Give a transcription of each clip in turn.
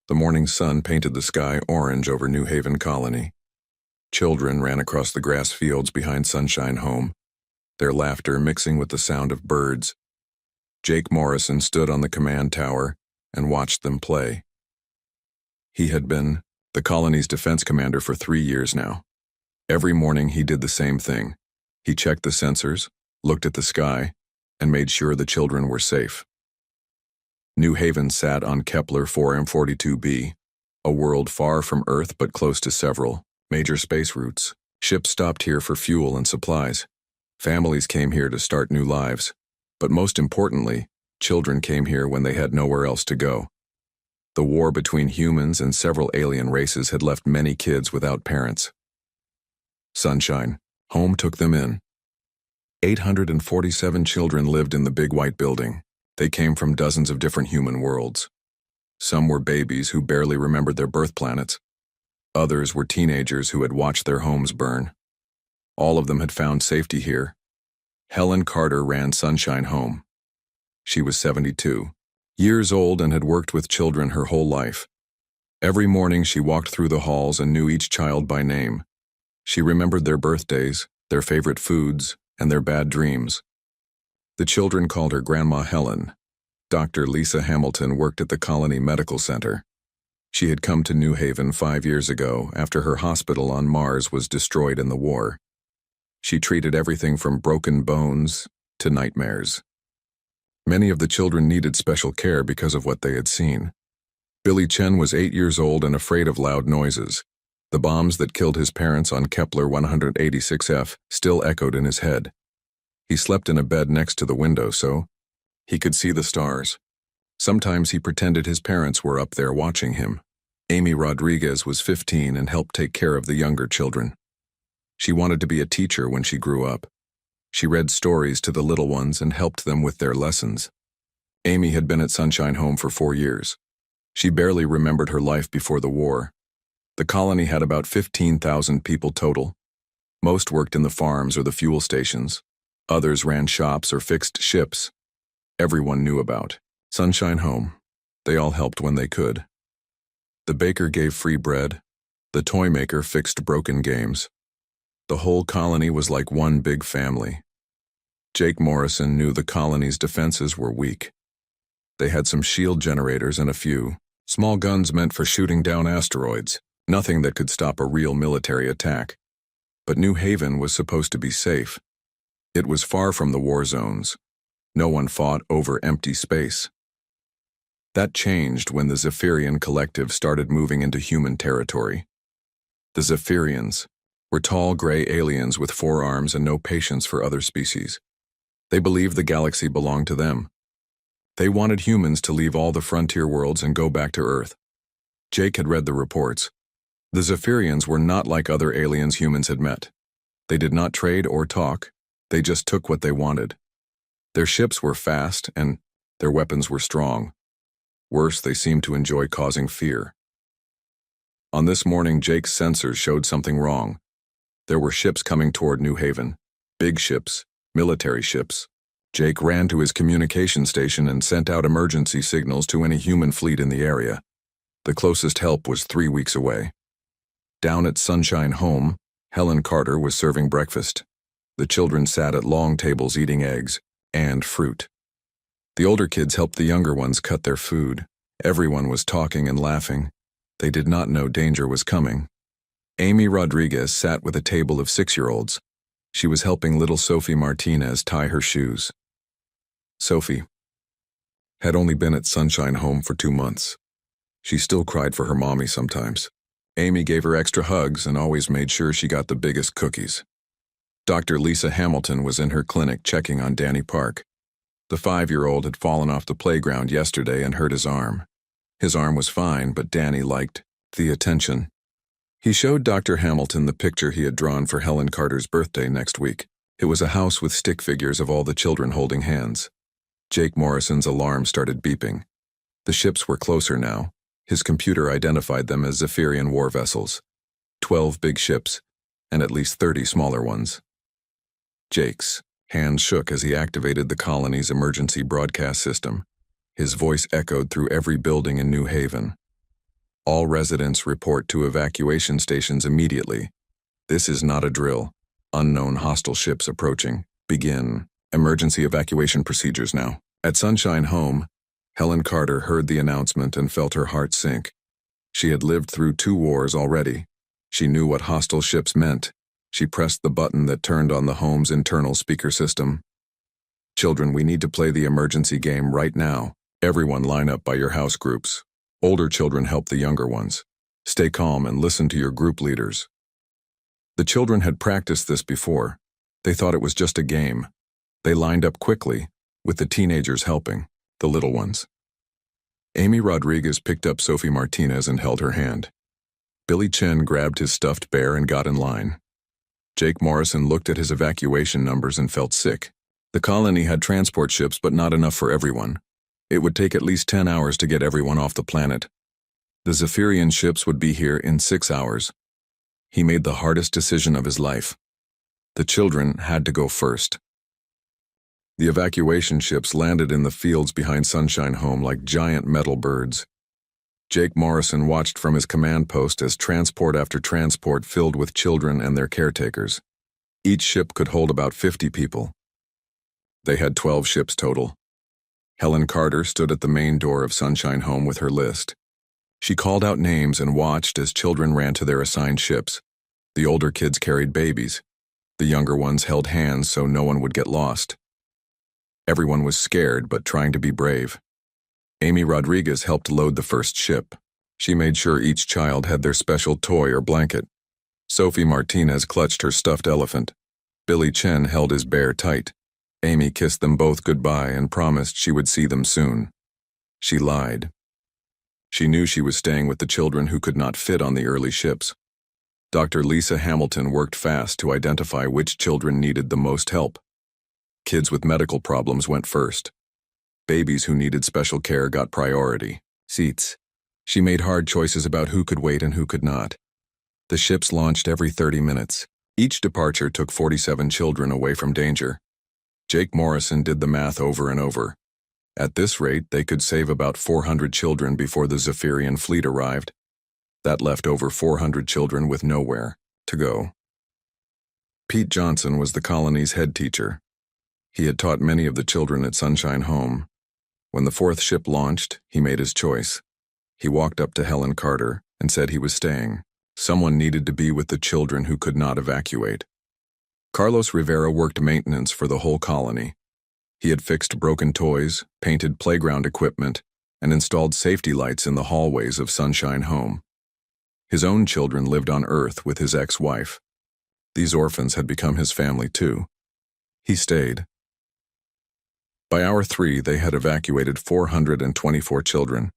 The morning sun painted the sky orange over New Haven Colony. Children ran across the grass fields behind Sunshine Home, their laughter mixing with the sound of birds. Jake Morrison stood on the command tower and watched them play. He had been the colony's defense commander for 3 years now. Every morning he did the same thing. He checked the sensors, looked at the sky, and made sure the children were safe. New Haven sat on Kepler 4M42b, a world far from Earth but close to several major space routes. Ships stopped here for fuel and supplies. Families came here to start new lives. But most importantly, children came here when they had nowhere else to go. The war between humans and several alien races had left many kids without parents. Sunshine Home took them in. 847 children lived in the big white building. They came from dozens of different human worlds. Some were babies who barely remembered their birth planets. Others were teenagers who had watched their homes burn. All of them had found safety here. Helen Carter ran Sunshine Home. She was 72 years old and had worked with children her whole life. Every morning she walked through the halls and knew each child by name. She remembered their birthdays, their favorite foods, and their bad dreams. The children called her Grandma Helen. Dr. Lisa Hamilton worked at the Colony Medical Center. She had come to New Haven 5 years ago after her hospital on Mars was destroyed in the war. She treated everything from broken bones to nightmares. Many of the children needed special care because of what they had seen. Billy Chen was 8 years old and afraid of loud noises. The bombs that killed his parents on Kepler 186f still echoed in his head. He slept in a bed next to the window so he could see the stars. Sometimes he pretended his parents were up there watching him. Amy Rodriguez was 15 and helped take care of the younger children. She wanted to be a teacher when she grew up. She read stories to the little ones and helped them with their lessons. Amy had been at Sunshine Home for 4 years. She barely remembered her life before the war. The colony had about 15,000 people total. Most worked in the farms or the fuel stations. Others ran shops or fixed ships. Everyone knew about Sunshine Home. They all helped when they could. The baker gave free bread. The toy maker fixed broken games. The whole colony was like one big family. Jake Morrison knew the colony's defenses were weak. They had some shield generators and a few small guns meant for shooting down asteroids, nothing that could stop a real military attack. But New Haven was supposed to be safe. It was far from the war zones. No one fought over empty space. That changed when the Zephyrian collective started moving into human territory. The Zephyrians were tall gray aliens with 4 arms and no patience for other species. They believed the galaxy belonged to them. They wanted humans to leave all the frontier worlds and go back to Earth. Jake had read the reports. The Zephyrians were not like other aliens humans had met. They did not trade or talk. They just took what they wanted. Their ships were fast and their weapons were strong. Worse, they seemed to enjoy causing fear. On this morning, Jake's sensors showed something wrong. There were ships coming toward New Haven. Big ships, military ships. Jake ran to his communication station and sent out emergency signals to any human fleet in the area. The closest help was 3 weeks away. Down at Sunshine Home, Helen Carter was serving breakfast. The children sat at long tables eating eggs and fruit. The older kids helped the younger ones cut their food. Everyone was talking and laughing. They did not know danger was coming. Amy Rodriguez sat with a table of 6-year-olds. She was helping little Sophie Martinez tie her shoes. Sophie had only been at Sunshine Home for 2 months. She still cried for her mommy sometimes. Amy gave her extra hugs and always made sure she got the biggest cookies. Dr. Lisa Hamilton was in her clinic checking on Danny Park. The 5-year-old had fallen off the playground yesterday and hurt his arm. His arm was fine, but Danny liked the attention. He showed Dr. Hamilton the picture he had drawn for Helen Carter's birthday next week. It was a house with stick figures of all the children holding hands. Jake Morrison's alarm started beeping. The ships were closer now. His computer identified them as Zephyrian war vessels. 12 big ships, and at least 30 smaller ones. Jake's hands shook as he activated the colony's emergency broadcast system. His voice echoed through every building in New Haven. All residents report to evacuation stations immediately. This is not a drill. Unknown hostile ships approaching. Begin. Emergency evacuation procedures now. At Sunshine Home, Helen Carter heard the announcement and felt her heart sink. She had lived through 2 wars already. She knew what hostile ships meant. She pressed the button that turned on the home's internal speaker system. Children, we need to play the emergency game right now. Everyone line up by your house groups. Older children help the younger ones. Stay calm and listen to your group leaders. The children had practiced this before. They thought it was just a game. They lined up quickly, with the teenagers helping, the little ones. Amy Rodriguez picked up Sophie Martinez and held her hand. Billy Chen grabbed his stuffed bear and got in line. Jake Morrison looked at his evacuation numbers and felt sick. The colony had transport ships, but not enough for everyone. It would take at least 10 hours to get everyone off the planet. The Zephyrian ships would be here in 6 hours. He made the hardest decision of his life. The children had to go first. The evacuation ships landed in the fields behind Sunshine Home like giant metal birds. Jake Morrison watched from his command post as transport after transport filled with children and their caretakers. Each ship could hold about 50 people. They had 12 ships total. Helen Carter stood at the main door of Sunshine Home with her list. She called out names and watched as children ran to their assigned ships. The older kids carried babies. The younger ones held hands so no one would get lost. Everyone was scared but trying to be brave. Amy Rodriguez helped load the first ship. She made sure each child had their special toy or blanket. Sophie Martinez clutched her stuffed elephant. Billy Chen held his bear tight. Amy kissed them both goodbye and promised she would see them soon. She lied. She knew she was staying with the children who could not fit on the early ships. Dr. Lisa Hamilton worked fast to identify which children needed the most help. Kids with medical problems went first. Babies who needed special care got priority seats. She made hard choices about who could wait and who could not. The ships launched every 30 minutes. Each departure took 47 children away from danger. Jake Morrison did the math over and over. At this rate, they could save about 400 children before the Zephyrian fleet arrived. That left over 400 children with nowhere to go. Pete Johnson was the colony's head teacher. He had taught many of the children at Sunshine Home. When the 4th ship launched, he made his choice. He walked up to Helen Carter and said he was staying. Someone needed to be with the children who could not evacuate. Carlos Rivera worked maintenance for the whole colony. He had fixed broken toys, painted playground equipment, and installed safety lights in the hallways of Sunshine Home. His own children lived on Earth with his ex-wife. These orphans had become his family too. He stayed. By hour 3, they had evacuated 424 children.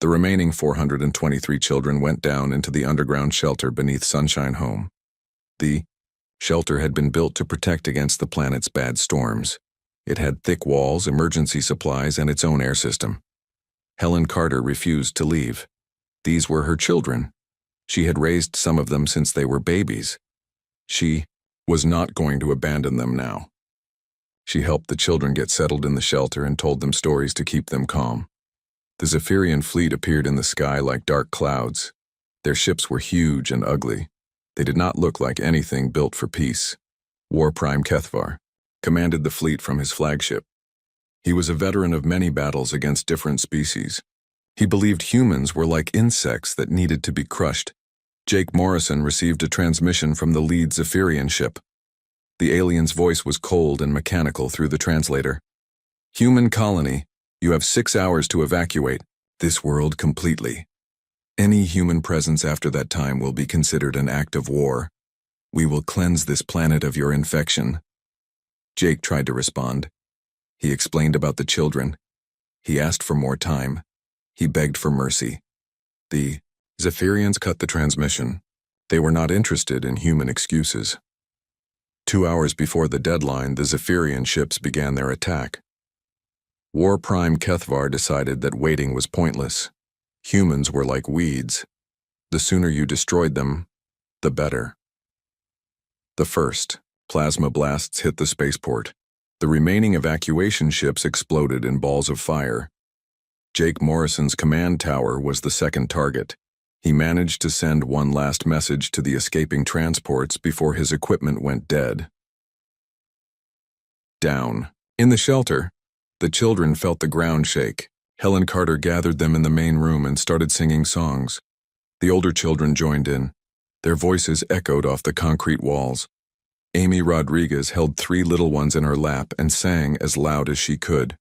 The remaining 423 children went down into the underground shelter beneath Sunshine Home. The shelter had been built to protect against the planet's bad storms. It had thick walls, emergency supplies, and its own air system. Helen Carter refused to leave. These were her children. She had raised some of them since they were babies. She was not going to abandon them now. She helped the children get settled in the shelter and told them stories to keep them calm. The Zephyrian fleet appeared in the sky like dark clouds. Their ships were huge and ugly. They did not look like anything built for peace. War Prime Kethvar commanded the fleet from his flagship. He was a veteran of many battles against different species. He believed humans were like insects that needed to be crushed. Jake Morrison received a transmission from the lead Zephyrian ship. The alien's voice was cold and mechanical through the translator. Human colony, you have 6 hours to evacuate this world completely. Any human presence after that time will be considered an act of war. We will cleanse this planet of your infection. Jake tried to respond. He explained about the children. He asked for more time. He begged for mercy. The Zephyrians cut the transmission. They were not interested in human excuses. 2 hours before the deadline, the Zephyrian ships began their attack. War Prime Kethvar decided that waiting was pointless. Humans were like weeds. The sooner you destroyed them, the better. The first plasma blasts hit the spaceport. The remaining evacuation ships exploded in balls of fire. Jake Morrison's command tower was the second target. He managed to send one last message to the escaping transports before his equipment went dead. Down. In the shelter, the children felt the ground shake. Helen Carter gathered them in the main room and started singing songs. The older children joined in. Their voices echoed off the concrete walls. Amy Rodriguez held 3 little ones in her lap and sang as loud as she could.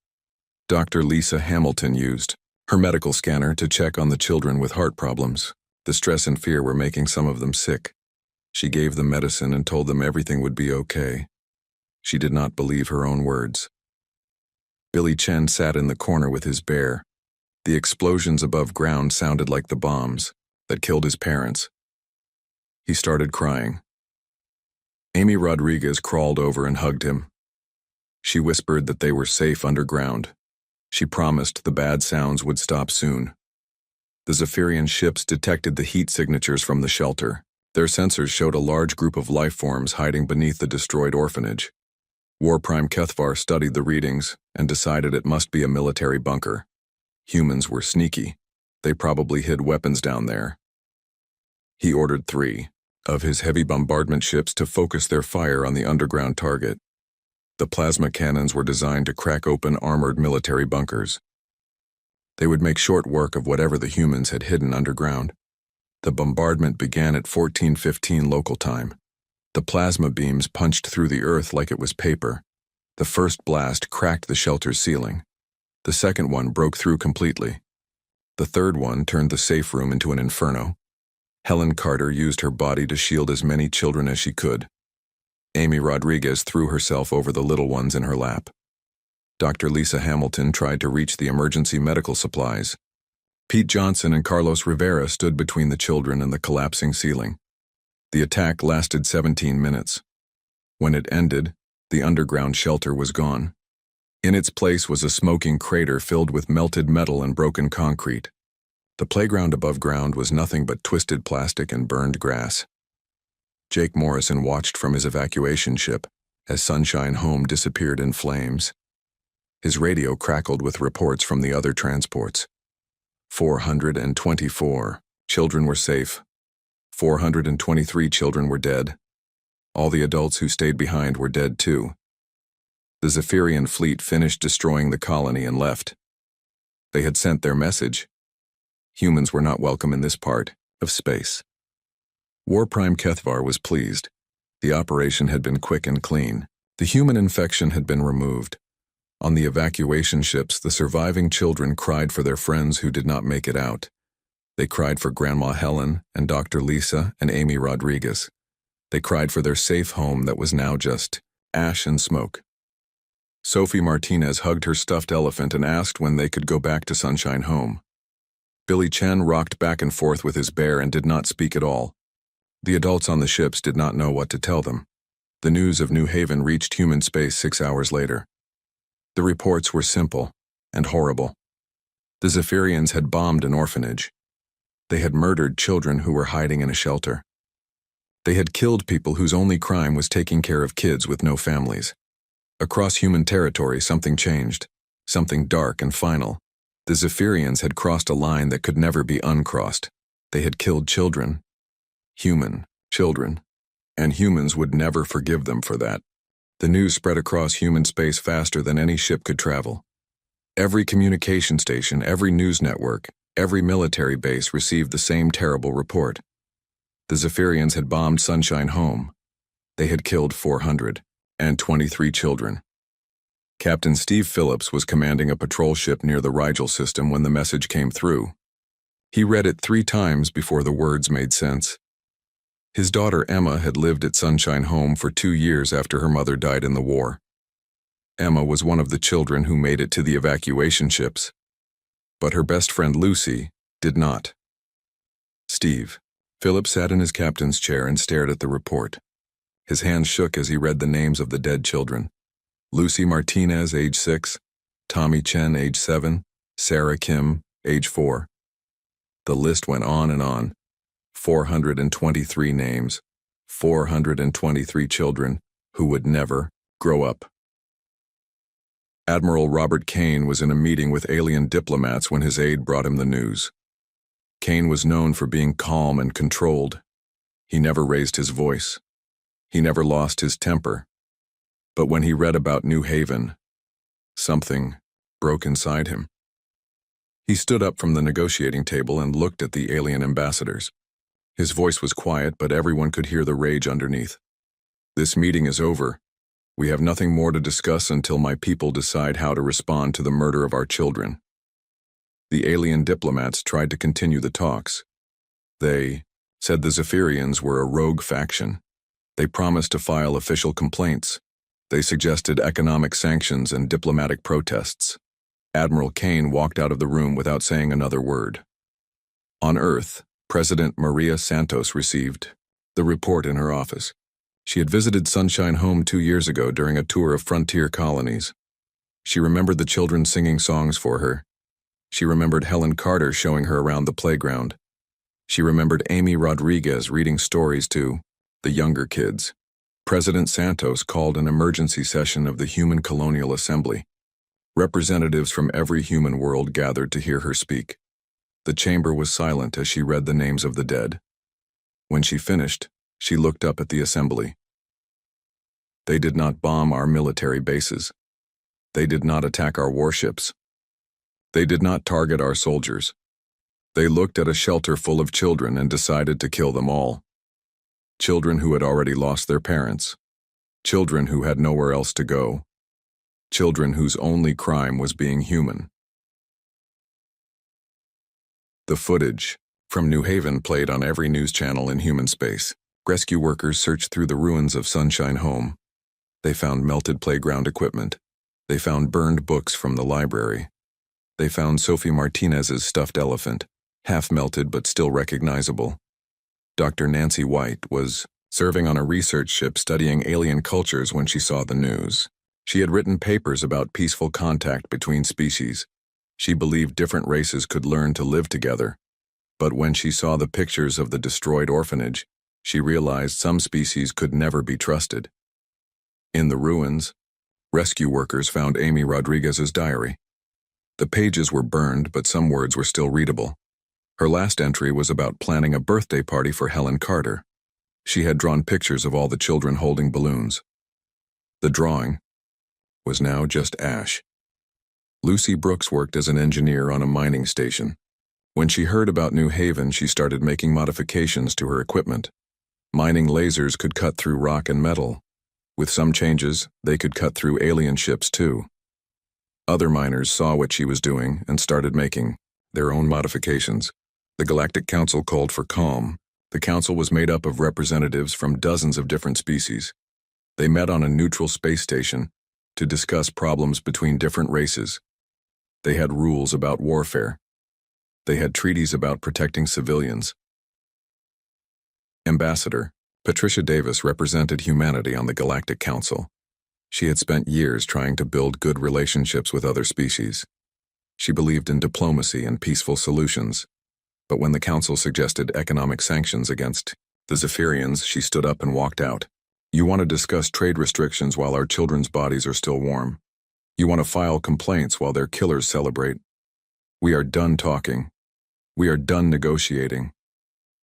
Dr. Lisa Hamilton used her medical scanner to check on the children with heart problems. The stress and fear were making some of them sick. She gave them medicine and told them everything would be okay. She did not believe her own words. Billy Chen sat in the corner with his bear. The explosions above ground sounded like the bombs that killed his parents. He started crying. Amy Rodriguez crawled over and hugged him. She whispered that they were safe underground. She promised the bad sounds would stop soon. The Zephyrian ships detected the heat signatures from the shelter. Their sensors showed a large group of life forms hiding beneath the destroyed orphanage. War Prime Kethvar studied the readings and decided it must be a military bunker. Humans were sneaky. They probably hid weapons down there. He ordered 3 of his heavy bombardment ships to focus their fire on the underground target. The plasma cannons were designed to crack open armored military bunkers. They would make short work of whatever the humans had hidden underground. The bombardment began at 14:15 local time. The plasma beams punched through the earth like it was paper. The first blast cracked the shelter's ceiling. The second one broke through completely. The third one turned the safe room into an inferno. Helen Carter used her body to shield as many children as she could. Amy Rodriguez threw herself over the little ones in her lap. Dr. Lisa Hamilton tried to reach the emergency medical supplies. Pete Johnson and Carlos Rivera stood between the children and the collapsing ceiling. The attack lasted 17 minutes. When it ended, the underground shelter was gone. In its place was a smoking crater filled with melted metal and broken concrete. The playground above ground was nothing but twisted plastic and burned grass. Jake Morrison watched from his evacuation ship as Sunshine Home disappeared in flames. His radio crackled with reports from the other transports. 424 children were safe. 423 children were dead. All the adults who stayed behind were dead too. The Zephyrian fleet finished destroying the colony and left. They had sent their message. Humans were not welcome in this part of space. War Prime Kethvar was pleased. The operation had been quick and clean. The human infection had been removed. On the evacuation ships, the surviving children cried for their friends who did not make it out. They cried for Grandma Helen and Dr. Lisa and Amy Rodriguez. They cried for their safe home that was now just ash and smoke. Sophie Martinez hugged her stuffed elephant and asked when they could go back to Sunshine Home. Billy Chen rocked back and forth with his bear and did not speak at all. The adults on the ships did not know what to tell them. The news of New Haven reached human space 6 hours later. The reports were simple and horrible. The Zephyrians had bombed an orphanage. They had murdered children who were hiding in a shelter. They had killed people whose only crime was taking care of kids with no families. Across human territory, something changed, something dark and final. The Zephyrians had crossed a line that could never be uncrossed. They had killed children. Human children. And humans would never forgive them for that. The news spread across human space faster than any ship could travel. Every communication station, every news network, every military base received the same terrible report. The Zephyrians had bombed Sunshine Home. They had killed 423 children. Captain Steve Phillips was commanding a patrol ship near the Rigel system when the message came through. He read it 3 times before the words made sense. His daughter Emma had lived at Sunshine Home for 2 years after her mother died in the war. Emma was one of the children who made it to the evacuation ships. But her best friend Lucy did not. Steve. Philip sat in his captain's chair and stared at the report. His hands shook as he read the names of the dead children. Lucy Martinez, age 6, Tommy Chen, age 7, Sarah Kim, age 4. The list went on and on. 423 names, 423 children who would never grow up. Admiral Robert Kane was in a meeting with alien diplomats when his aide brought him the news. Kane was known for being calm and controlled. He never raised his voice. He never lost his temper. But when he read about New Haven, something broke inside him. He stood up from the negotiating table and looked at the alien ambassadors. His voice was quiet, but everyone could hear the rage underneath. "This meeting is over. We have nothing more to discuss until my people decide how to respond to the murder of our children." The alien diplomats tried to continue the talks. They said the Zephyrians were a rogue faction. They promised to file official complaints. They suggested economic sanctions and diplomatic protests. Admiral Kane walked out of the room without saying another word. On Earth, President Maria Santos received the report in her office. She had visited Sunshine Home 2 years ago during a tour of frontier colonies. She remembered the children singing songs for her. She remembered Helen Carter showing her around the playground. She remembered Amy Rodriguez reading stories to the younger kids. President Santos called an emergency session of the Human Colonial Assembly. Representatives from every human world gathered to hear her speak. The chamber was silent as she read the names of the dead. When she finished, she looked up at the assembly. They did not bomb our military bases. They did not attack our warships. They did not target our soldiers. They looked at a shelter full of children and decided to kill them all. Children who had already lost their parents. Children who had nowhere else to go. Children whose only crime was being human. The footage from New Haven played on every news channel in human space. Rescue workers searched through the ruins of Sunshine Home. They found melted playground equipment. They found burned books from the library. They found Sophie Martinez's stuffed elephant, half melted but still recognizable. Dr. Nancy White was serving on a research ship studying alien cultures when she saw the news. She had written papers about peaceful contact between species. She believed different races could learn to live together. But when she saw the pictures of the destroyed orphanage, she realized some species could never be trusted. In the ruins, rescue workers found Amy Rodriguez's diary. The pages were burned, but some words were still readable. Her last entry was about planning a birthday party for Helen Carter. She had drawn pictures of all the children holding balloons. The drawing was now just ash. Lucy Brooks worked as an engineer on a mining station. When she heard about New Haven, she started making modifications to her equipment. Mining lasers could cut through rock and metal. With some changes, they could cut through alien ships too. Other miners saw what she was doing and started making their own modifications. The Galactic Council called for calm. The council was made up of representatives from dozens of different species. They met on a neutral space station to discuss problems between different races. They had rules about warfare. They had treaties about protecting civilians. Ambassador Patricia Davis represented humanity on the Galactic Council. She had spent years trying to build good relationships with other species. She believed in diplomacy and peaceful solutions. But when the council suggested economic sanctions against the Zephyrians, she stood up and walked out. "You want to discuss trade restrictions while our children's bodies are still warm. You want to file complaints while their killers celebrate. We are done talking. We are done negotiating.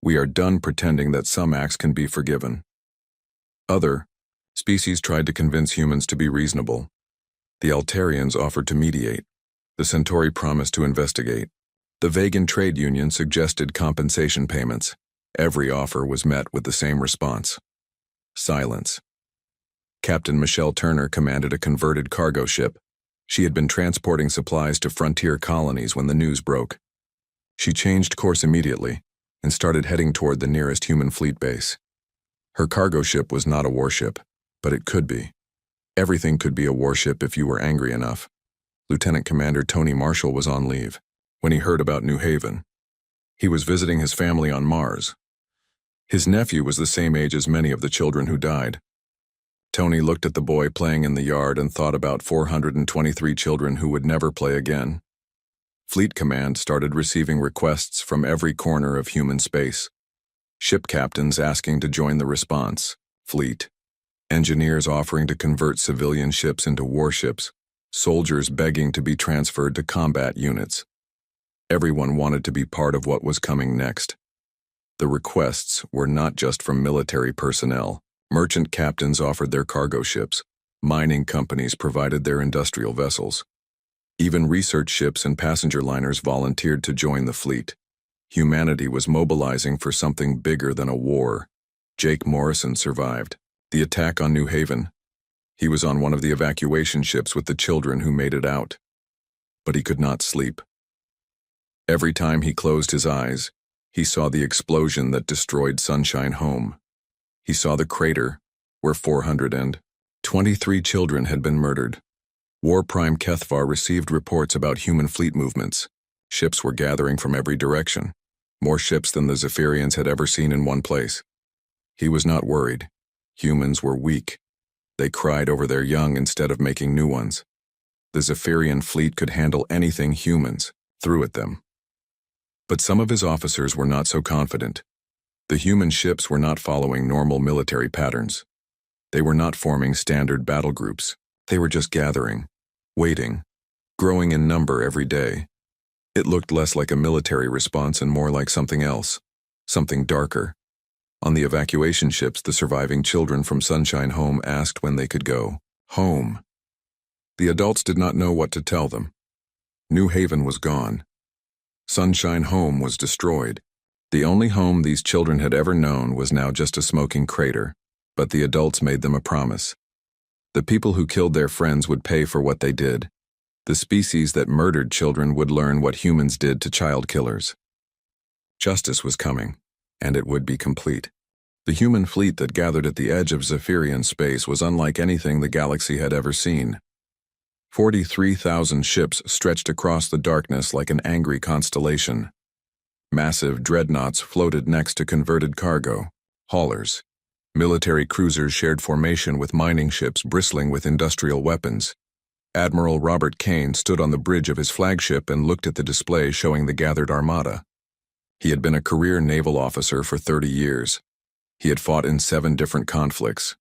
We are done pretending that some acts can be forgiven." Other species tried to convince humans to be reasonable. The Altarians offered to mediate. The Centauri promised to investigate. The Vegan trade union suggested compensation payments. Every offer was met with the same response: silence. Captain Michelle Turner commanded a converted cargo ship. She had been transporting supplies to frontier colonies when the news broke. She changed course immediately and started heading toward the nearest human fleet base. Her cargo ship was not a warship, but it could be. Everything could be a warship if you were angry enough. Lieutenant Commander Tony Marshall was on leave when he heard about New Haven. He was visiting his family on Mars. His nephew was the same age as many of the children who died. Tony looked at the boy playing in the yard and thought about 423 children who would never play again. Fleet Command started receiving requests from every corner of human space. Ship captains asking to join the response fleet. Engineers offering to convert civilian ships into warships. Soldiers begging to be transferred to combat units. Everyone wanted to be part of what was coming next. The requests were not just from military personnel. Merchant captains offered their cargo ships. Mining companies provided their industrial vessels. Even research ships and passenger liners volunteered to join the fleet. Humanity was mobilizing for something bigger than a war. Jake Morrison survived the attack on New Haven. He was on one of the evacuation ships with the children who made it out. But he could not sleep. Every time he closed his eyes, he saw the explosion that destroyed Sunshine Home. He saw the crater where 423 children had been murdered. War Prime Kethvar received reports about human fleet movements. Ships were gathering from every direction, more ships than the Zephyrians had ever seen in one place. He was not worried. Humans were weak. They cried over their young instead of making new ones. The Zephyrian fleet could handle anything humans threw at them. But some of his officers were not so confident. The human ships were not following normal military patterns. They were not forming standard battle groups. They were just gathering, waiting, growing in number every day. It looked less like a military response and more like something else, something darker. On the evacuation ships, the surviving children from Sunshine Home asked when they could go home. The adults did not know what to tell them. New Haven was gone. Sunshine Home was destroyed. The only home these children had ever known was now just a smoking crater, but the adults made them a promise. The people who killed their friends would pay for what they did. The species that murdered children would learn what humans did to child killers. Justice was coming, and it would be complete. The human fleet that gathered at the edge of Zephyrian space was unlike anything the galaxy had ever seen. 43,000 ships stretched across the darkness like an angry constellation. Massive dreadnoughts floated next to converted cargo haulers. Military cruisers shared formation with mining ships bristling with industrial weapons. Admiral Robert Kane stood on the bridge of his flagship and looked at the display showing the gathered armada. He had been a career naval officer for 30 years. He had fought in 7 different conflicts.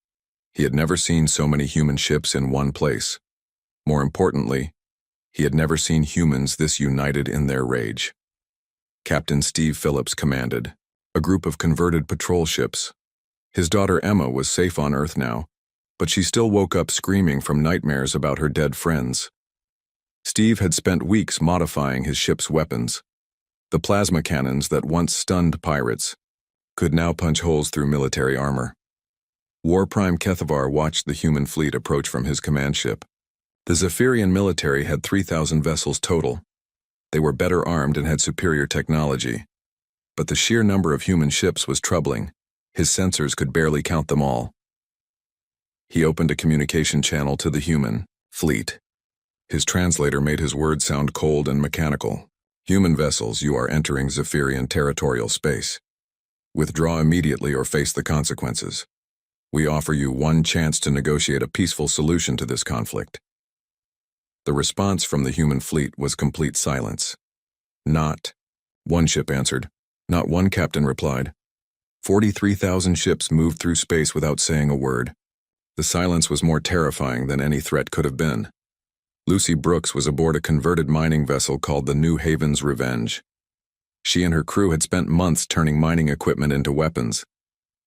He had never seen so many human ships in one place. More importantly, he had never seen humans this united in their rage. Captain Steve Phillips commanded a group of converted patrol ships. His daughter Emma was safe on Earth now, but she still woke up screaming from nightmares about her dead friends. Steve had spent weeks modifying his ship's weapons. The plasma cannons that once stunned pirates could now punch holes through military armor. War Prime Kethvar watched the human fleet approach from his command ship. The Zephyrian military had 3,000 vessels total. They were better armed and had superior technology. But the sheer number of human ships was troubling. His sensors could barely count them all. He opened a communication channel to the human fleet. His translator made his words sound cold and mechanical. Human vessels, you are entering Zephyrian territorial space. Withdraw immediately or face the consequences. We offer you one chance to negotiate a peaceful solution to this conflict. The response from the human fleet was complete silence. Not. One ship answered. Not one captain replied. 43,000 ships moved through space without saying a word. The silence was more terrifying than any threat could have been. Lucy Brooks was aboard a converted mining vessel called the New Haven's Revenge. She and her crew had spent months turning mining equipment into weapons.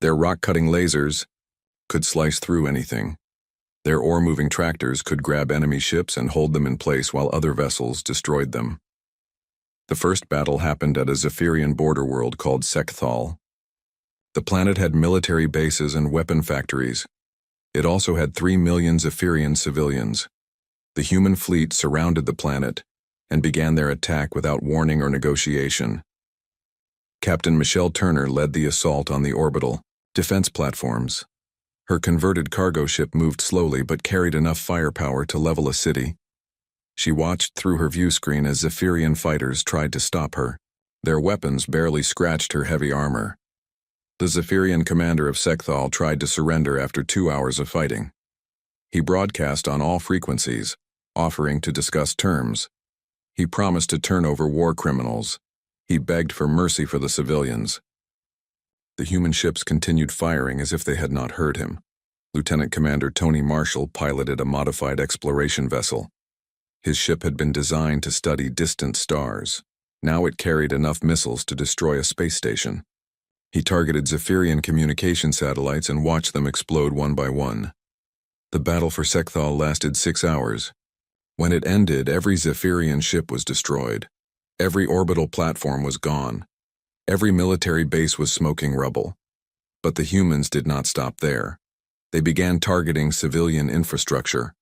Their rock-cutting lasers could slice through anything. Their ore-moving tractors could grab enemy ships and hold them in place while other vessels destroyed them. The first battle happened at a Zephyrian border world called Sekthal. The planet had military bases and weapon factories. It also had 3 million Zephyrian civilians. The human fleet surrounded the planet and began their attack without warning or negotiation. Captain Michelle Turner led the assault on the orbital defense platforms. Her converted cargo ship moved slowly but carried enough firepower to level a city. She watched through her view screen as Zephyrian fighters tried to stop her. Their weapons barely scratched her heavy armor. The Zephyrian commander of Sekthal tried to surrender after 2 hours of fighting. He broadcast on all frequencies, offering to discuss terms. He promised to turn over war criminals. He begged for mercy for the civilians. The human ships continued firing as if they had not heard him. Lieutenant Commander Tony Marshall piloted a modified exploration vessel. His ship had been designed to study distant stars. Now it carried enough missiles to destroy a space station. He targeted Zephyrian communication satellites and watched them explode one by one. The battle for Sekthal lasted 6 hours. When it ended, every Zephyrian ship was destroyed. Every orbital platform was gone. Every military base was smoking rubble. But the humans did not stop there. They began targeting civilian infrastructure.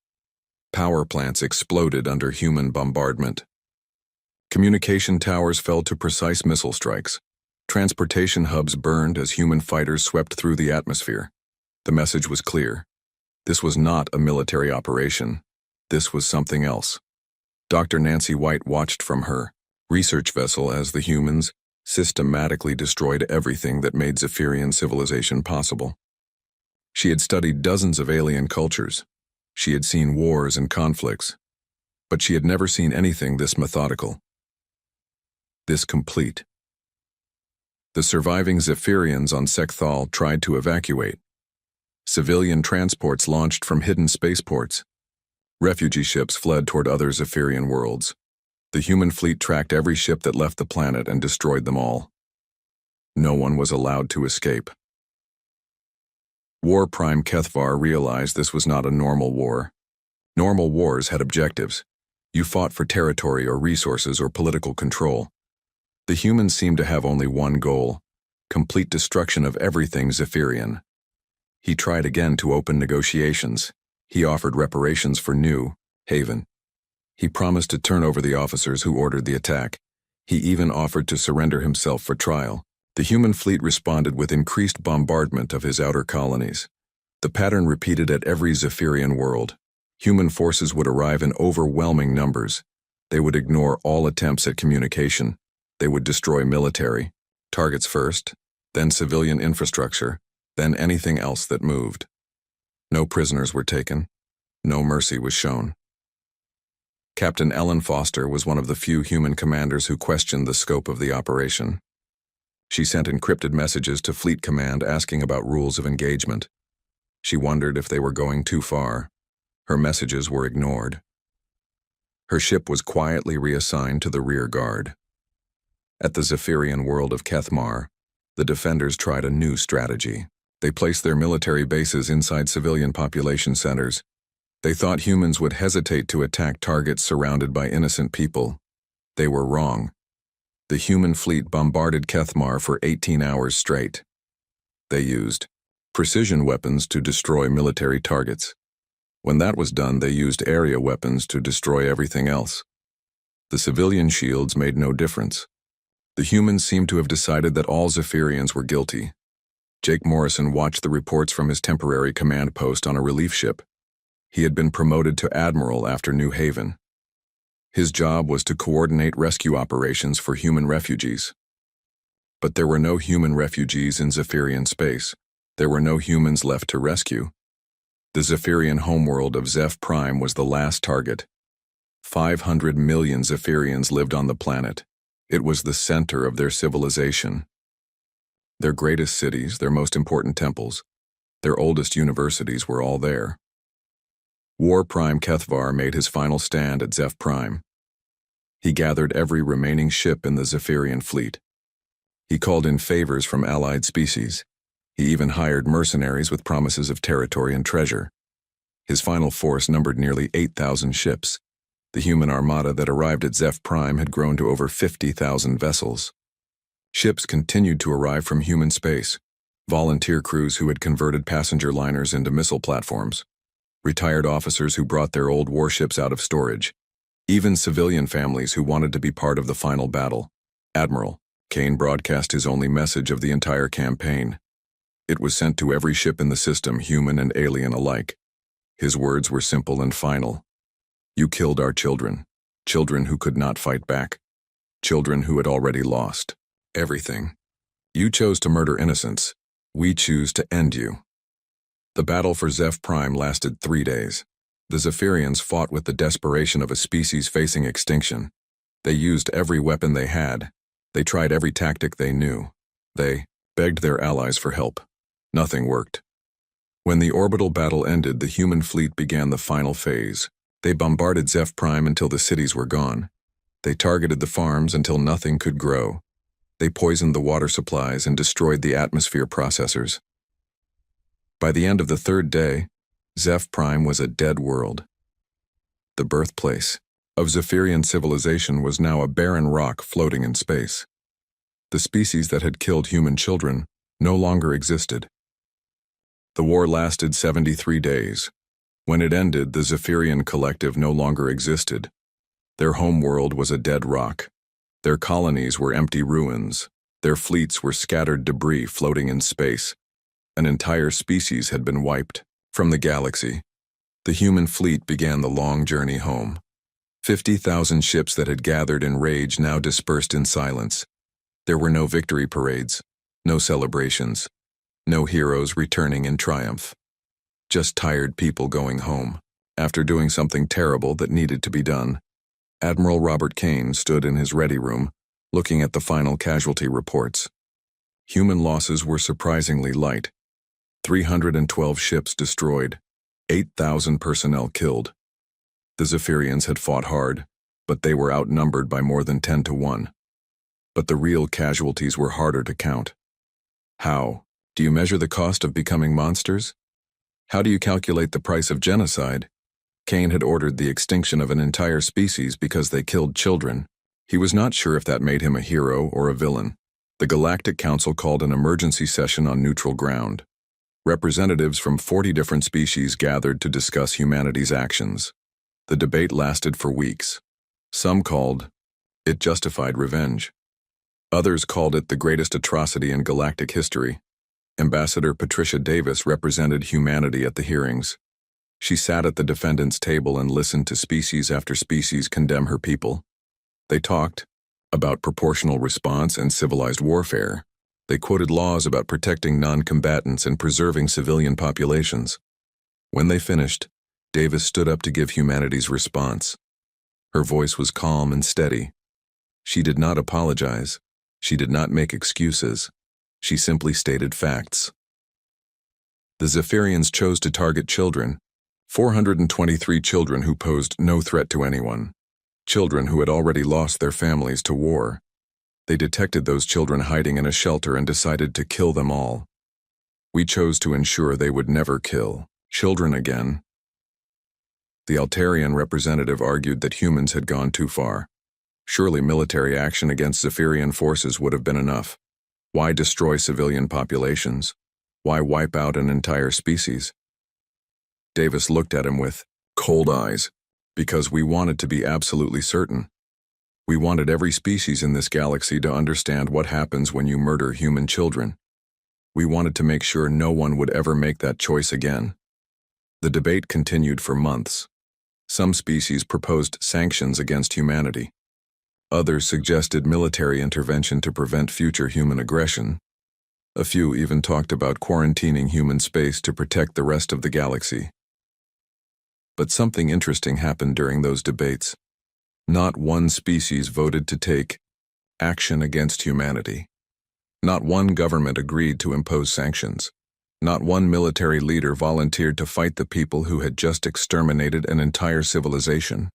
Power plants exploded under human bombardment. Communication towers fell to precise missile strikes. Transportation hubs burned as human fighters swept through the atmosphere. The message was clear. This was not a military operation. This was something else. Dr. Nancy White watched from her research vessel as the humans systematically destroyed everything that made Zephyrian civilization possible. She had studied dozens of alien cultures. She had seen wars and conflicts. But she had never seen anything this methodical, this complete. The surviving Zephyrians on Sekthal tried to evacuate. Civilian transports launched from hidden spaceports. Refugee ships fled toward other Zephyrian worlds. The human fleet tracked every ship that left the planet and destroyed them all. No one was allowed to escape. War Prime Kethvar realized this was not a normal war. Normal wars had objectives. You fought for territory or resources or political control. The humans seemed to have only one goal: complete destruction of everything Zephyrian. He tried again to open negotiations. He offered reparations for New Haven. He promised to turn over the officers who ordered the attack. He even offered to surrender himself for trial. The human fleet responded with increased bombardment of his outer colonies. The pattern repeated at every Zephyrian world. Human forces would arrive in overwhelming numbers. They would ignore all attempts at communication. They would destroy military targets first, then civilian infrastructure, then anything else that moved. No prisoners were taken. No mercy was shown. Captain Ellen Foster was one of the few human commanders who questioned the scope of the operation. She sent encrypted messages to Fleet Command asking about rules of engagement. She wondered if they were going too far. Her messages were ignored. Her ship was quietly reassigned to the rear guard. At the Zephyrian world of Kethmar, the defenders tried a new strategy. They placed their military bases inside civilian population centers. They thought humans would hesitate to attack targets surrounded by innocent people. They were wrong. The human fleet bombarded Kethmar for 18 hours straight. They used precision weapons to destroy military targets. When that was done, they used area weapons to destroy everything else. The civilian shields made no difference. The humans seemed to have decided that all Zephyrians were guilty. Jake Morrison watched the reports from his temporary command post on a relief ship. He had been promoted to admiral after New Haven. His job was to coordinate rescue operations for human refugees. But there were no human refugees in Zephyrian space. There were no humans left to rescue. The Zephyrian homeworld of Zeph Prime was the last target. 500 million Zephyrians lived on the planet. It was the center of their civilization. Their greatest cities, their most important temples, their oldest universities were all there. War Prime Kethvar made his final stand at Zeph Prime. He gathered every remaining ship in the Zephyrian fleet. He called in favors from allied species. He even hired mercenaries with promises of territory and treasure. His final force numbered nearly 8,000 ships. The human armada that arrived at Zeph Prime had grown to over 50,000 vessels. Ships continued to arrive from human space, volunteer crews who had converted passenger liners into missile platforms, retired officers who brought their old warships out of storage, even civilian families who wanted to be part of the final battle. Admiral Kane broadcast his only message of the entire campaign. It was sent to every ship in the system, human and alien alike. His words were simple and final. You killed our children, children who could not fight back, children who had already lost everything. You chose to murder innocents. We choose to end you. The battle for Zeph Prime lasted 3 days. The Zephyrians fought with the desperation of a species facing extinction. They used every weapon they had. They tried every tactic they knew. They begged their allies for help. Nothing worked. When the orbital battle ended, the human fleet began the final phase. They bombarded Zeph Prime until the cities were gone. They targeted the farms until nothing could grow. They poisoned the water supplies and destroyed the atmosphere processors. By the end of the third day, Zeph Prime was a dead world. The birthplace of Zephyrian civilization was now a barren rock floating in space. The species that had killed human children no longer existed. The war lasted 73 days. When it ended, the Zephyrian collective no longer existed. Their homeworld was a dead rock. Their colonies were empty ruins. Their fleets were scattered debris floating in space. An entire species had been wiped from the galaxy. The human fleet began the long journey home. 50,000 ships that had gathered in rage now dispersed in silence. There were no victory parades, no celebrations, no heroes returning in triumph. Just tired people going home, after doing something terrible that needed to be done. Admiral Robert Kane stood in his ready room, looking at the final casualty reports. Human losses were surprisingly light. 312 ships destroyed, 8,000 personnel killed. The Zephyrians had fought hard, but they were outnumbered by more than 10 to 1. But the real casualties were harder to count. How do you measure the cost of becoming monsters? How do you calculate the price of genocide? Kane had ordered the extinction of an entire species because they killed children. He was not sure if that made him a hero or a villain. The Galactic Council called an emergency session on neutral ground. Representatives from 40 different species gathered to discuss humanity's actions. The debate lasted for weeks. Some called it justified revenge. Others called it the greatest atrocity in galactic history. Ambassador Patricia Davis represented humanity at the hearings. She sat at the defendants' table and listened to species after species condemn her people. They talked about proportional response and civilized warfare. They quoted laws about protecting non-combatants and preserving civilian populations. When they finished, Davis stood up to give humanity's response. Her voice was calm and steady. She did not apologize. She did not make excuses. She simply stated facts. The Zephyrians chose to target children, 423 children who posed no threat to anyone, children who had already lost their families to war. They detected those children hiding in a shelter and decided to kill them all. We chose to ensure they would never kill children again. The Altarian representative argued that humans had gone too far. Surely military action against Zephyrian forces would have been enough. Why destroy civilian populations? Why wipe out an entire species? Davis looked at him with cold eyes, because we wanted to be absolutely certain. We wanted every species in this galaxy to understand what happens when you murder human children. We wanted to make sure no one would ever make that choice again. The debate continued for months. Some species proposed sanctions against humanity. Others suggested military intervention to prevent future human aggression. A few even talked about quarantining human space to protect the rest of the galaxy. But something interesting happened during those debates. Not one species voted to take action against humanity. Not one government agreed to impose sanctions. Not one military leader volunteered to fight the people who had just exterminated an entire civilization.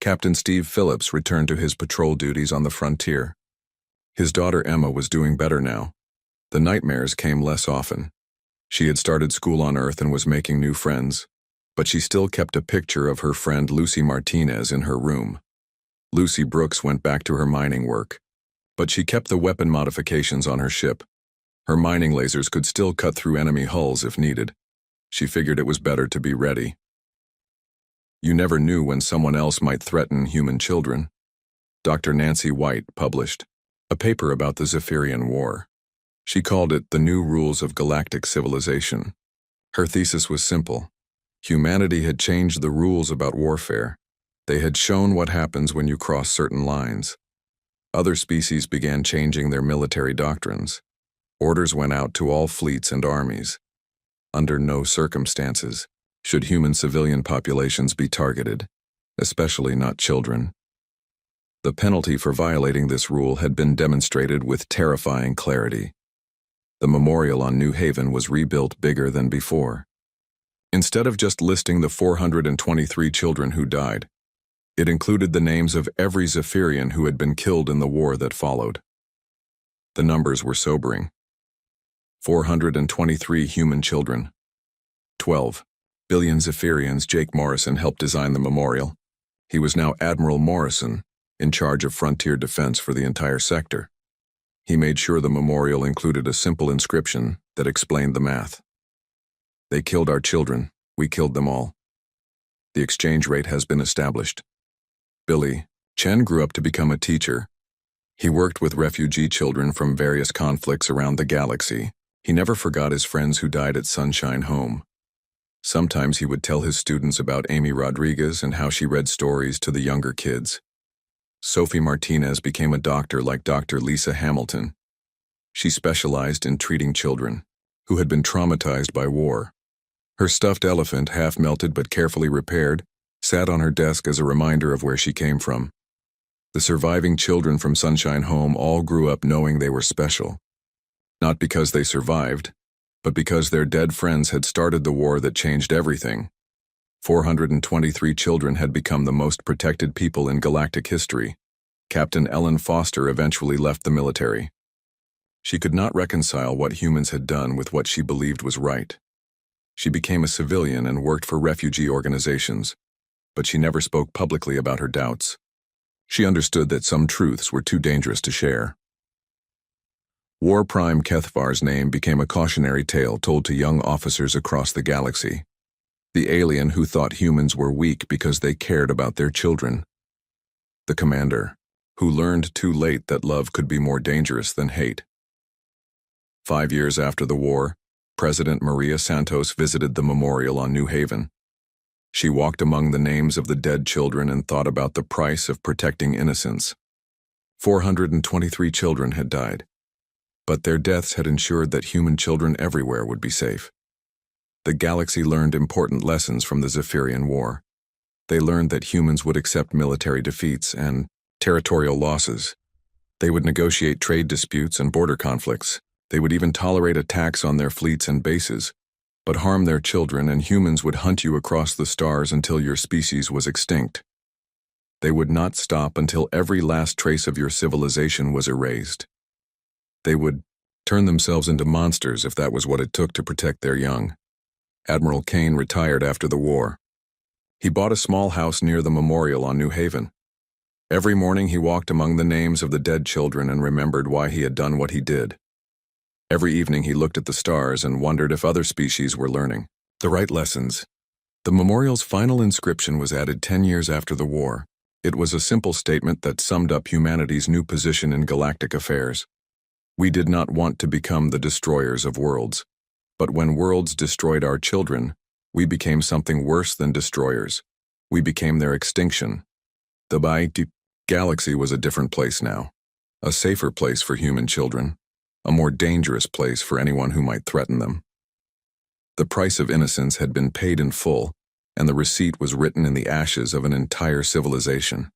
Captain Steve Phillips returned to his patrol duties on the frontier. His daughter Emma was doing better now. The nightmares came less often. She had started school on Earth and was making new friends, but she still kept a picture of her friend Lucy Martinez in her room. Lucy Brooks went back to her mining work, but she kept the weapon modifications on her ship. Her mining lasers could still cut through enemy hulls if needed. She figured it was better to be ready. You never knew when someone else might threaten human children. Dr. Nancy White published a paper about the Zephyrian War. She called it The New Rules of Galactic Civilization. Her thesis was simple. Humanity had changed the rules about warfare. They had shown what happens when you cross certain lines. Other species began changing their military doctrines. Orders went out to all fleets and armies. Under no circumstances should human civilian populations be targeted, especially not children. The penalty for violating this rule had been demonstrated with terrifying clarity. The memorial on New Haven was rebuilt bigger than before. Instead of just listing the 423 children who died, It included the names of every Zephyrian who had been killed in the war that followed. The numbers were sobering. 423 human children. 12 billion Zephyrians. Jake Morrison helped design the memorial. He was now Admiral Morrison, in charge of frontier defense for the entire sector. He made sure the memorial included a simple inscription that explained the math. They killed our children, we killed them all. The exchange rate has been established. Billy Chen grew up to become a teacher. He worked with refugee children from various conflicts around the galaxy. He never forgot his friends who died at Sunshine Home. Sometimes he would tell his students about Amy Rodriguez and how she read stories to the younger kids. Sophie Martinez became a doctor like Dr. Lisa Hamilton. She specialized in treating children who had been traumatized by war. Her stuffed elephant, half melted but carefully repaired, sat on her desk as a reminder of where she came from. The surviving children from Sunshine Home all grew up knowing they were special. Not because they survived, but because their dead friends had started the war that changed everything. 423 children had become the most protected people in galactic history. Captain Ellen Foster eventually left the military. She could not reconcile what humans had done with what she believed was right. She became a civilian and worked for refugee organizations, but she never spoke publicly about her doubts. She understood that some truths were too dangerous to share. War Prime Kethvar's name became a cautionary tale told to young officers across the galaxy. The alien who thought humans were weak because they cared about their children. The commander, who learned too late that love could be more dangerous than hate. 5 years after the war, President Maria Santos visited the memorial on New Haven. She walked among the names of the dead children and thought about the price of protecting innocence. 423 children had died, but their deaths had ensured that human children everywhere would be safe. The galaxy learned important lessons from the Zephyrian War. They learned that humans would accept military defeats and territorial losses. They would negotiate trade disputes and border conflicts. They would even tolerate attacks on their fleets and bases, but harm their children, and humans would hunt you across the stars until your species was extinct. They would not stop until every last trace of your civilization was erased. They would turn themselves into monsters if that was what it took to protect their young. Admiral Kane retired after the war. He bought a small house near the memorial on New Haven. Every morning he walked among the names of the dead children and remembered why he had done what he did. Every evening he looked at the stars and wondered if other species were learning the right lessons. The memorial's final inscription was added 10 years after the war. It was a simple statement that summed up humanity's new position in galactic affairs. We did not want to become the destroyers of worlds, but when worlds destroyed our children, we became something worse than destroyers. We became their extinction. The galaxy was a different place now, a safer place for human children, a more dangerous place for anyone who might threaten them. The price of innocence had been paid in full, and the receipt was written in the ashes of an entire civilization.